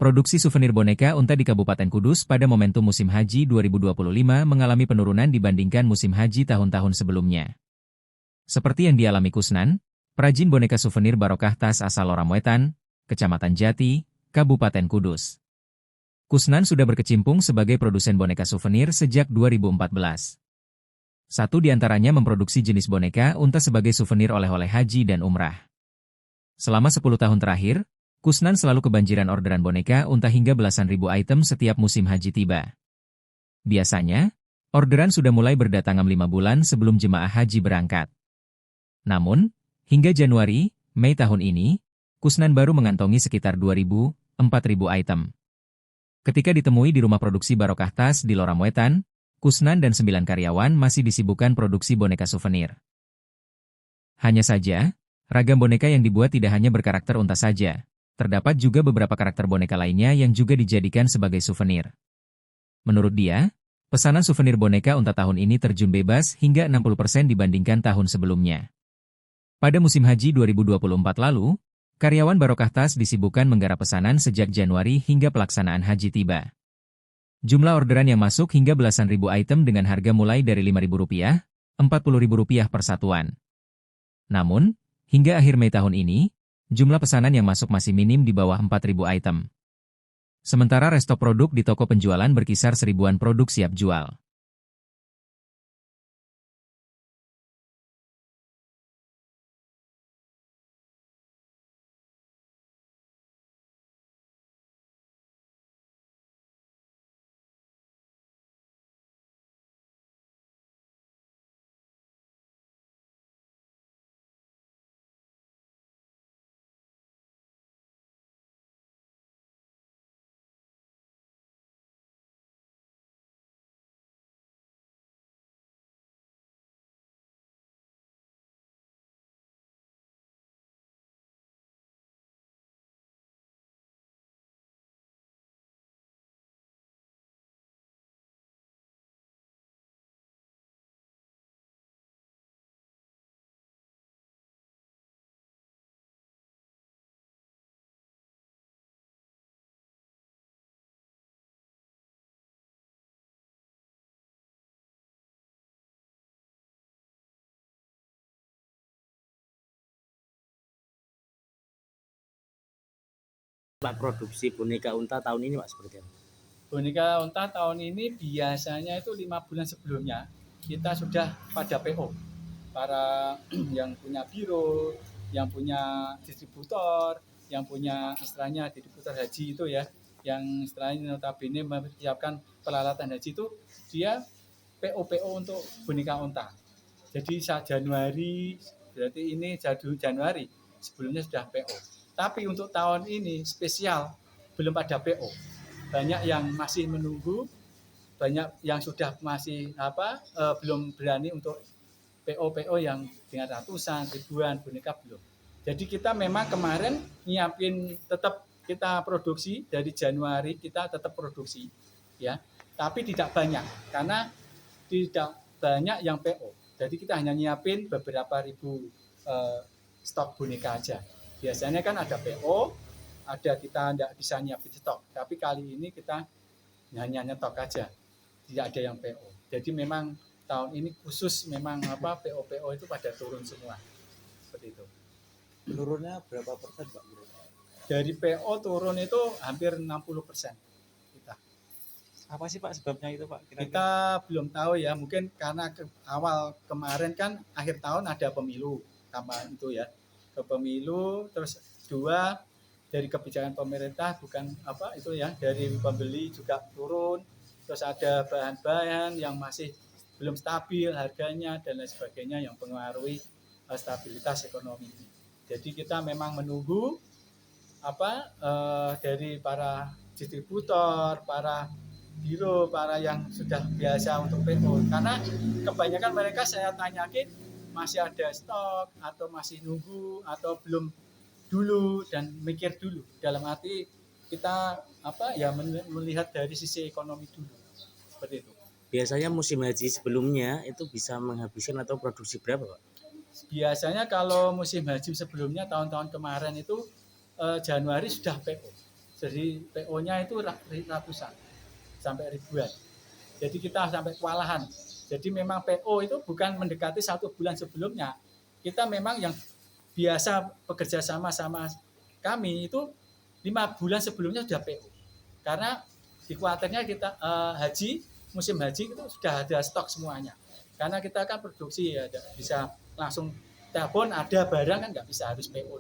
Produksi souvenir boneka unta di Kabupaten Kudus pada momentum musim haji 2025 mengalami penurunan dibandingkan musim haji tahun-tahun sebelumnya. Seperti yang dialami Kusnan, perajin boneka souvenir Barokah Tas asal Loramwetan, Kecamatan Jati, Kabupaten Kudus. Kusnan sudah berkecimpung sebagai produsen boneka souvenir sejak 2014. Satu di antaranya memproduksi jenis boneka unta sebagai souvenir oleh-oleh haji dan umrah. Selama 10 tahun terakhir, Kusnan selalu kebanjiran orderan boneka unta hingga belasan ribu item setiap musim haji tiba. Biasanya, orderan sudah mulai berdatangan 5 bulan sebelum jemaah haji berangkat. Namun, hingga Januari, Mei tahun ini, Kusnan baru mengantongi sekitar 2.000-4.000 item. Ketika ditemui di rumah produksi Barokah Tas di Loramwetan, Kusnan dan 9 karyawan masih disibukkan produksi boneka souvenir. Hanya saja, ragam boneka yang dibuat tidak hanya berkarakter unta saja. Terdapat juga beberapa karakter boneka lainnya yang juga dijadikan sebagai souvenir. Menurut dia, pesanan souvenir boneka unta tahun ini terjun bebas hingga 60% dibandingkan tahun sebelumnya. Pada musim haji 2024 lalu, karyawan Barokah Tas disibukkan menggarap pesanan sejak Januari hingga pelaksanaan haji tiba. Jumlah orderan yang masuk hingga belasan ribu item dengan harga mulai dari Rp5.000, Rp40.000 per satuan. Namun, hingga akhir Mei tahun ini, jumlah pesanan yang masuk masih minim di bawah 4.000 item. Sementara resto produk di toko penjualan berkisar 1.000-an produk siap jual. Pak, produksi boneka unta tahun ini Pak seperti apa? Boneka unta tahun ini biasanya itu 5 bulan sebelumnya kita sudah pada PO. Para yang punya biro, yang punya distributor, yang punya istilahnya distributor haji itu ya, yang istilahnya notabene mempersiapkan peralatan haji itu, dia PO untuk boneka unta. Jadi saat Januari, berarti ini Januari, sebelumnya sudah PO. Tapi untuk tahun ini spesial, belum pada PO. Banyak yang masih menunggu, banyak yang sudah masih belum berani untuk PO yang dengan ratusan, ribuan boneka belum. Jadi kita memang kemarin nyiapin tetap kita produksi dari Januari kita tetap produksi ya. Tapi tidak banyak karena tidak banyak yang PO. Jadi kita hanya nyiapin beberapa ribu stok boneka aja. Biasanya kan ada PO, ada kita tidak bisa nyiapin stok. Tapi kali ini kita hanya nyetok aja, tidak ada yang PO. Jadi memang tahun ini khusus memang PO itu pada turun semua. Seperti itu. Menurunnya berapa persen Pak? Dari PO turun itu hampir 60%. Kita. Apa sih Pak sebabnya itu Pak? Kira-kira? Kita belum tahu ya, mungkin karena awal kemarin kan akhir tahun ada pemilu, tambah itu ya. Ke pemilu, terus dua dari kebijakan pemerintah bukan itu ya, dari pembeli juga turun, terus ada bahan-bahan yang masih belum stabil harganya dan lain sebagainya yang mempengaruhi stabilitas ekonomi. Jadi kita memang menunggu dari para distributor, para biro, para yang sudah biasa untuk PO. Karena kebanyakan mereka saya tanyakin masih ada stok atau masih nunggu atau belum dulu dan mikir dulu. Dalam arti kita melihat dari sisi ekonomi dulu. Seperti itu. Biasanya musim haji sebelumnya itu bisa menghabiskan atau produksi berapa Pak? Biasanya kalau musim haji sebelumnya tahun-tahun kemarin itu Januari sudah PO. Jadi PO-nya itu ratusan sampai ribuan. Jadi kita sampai kewalahan. Jadi memang PO itu bukan mendekati 1 bulan sebelumnya. Kita memang yang biasa bekerja sama kami itu 5 bulan sebelumnya sudah PO. Karena di kuarternya kita haji, musim haji itu sudah ada stok semuanya. Karena kita kan produksi ya bisa langsung telepon ada barang kan nggak bisa harus PO.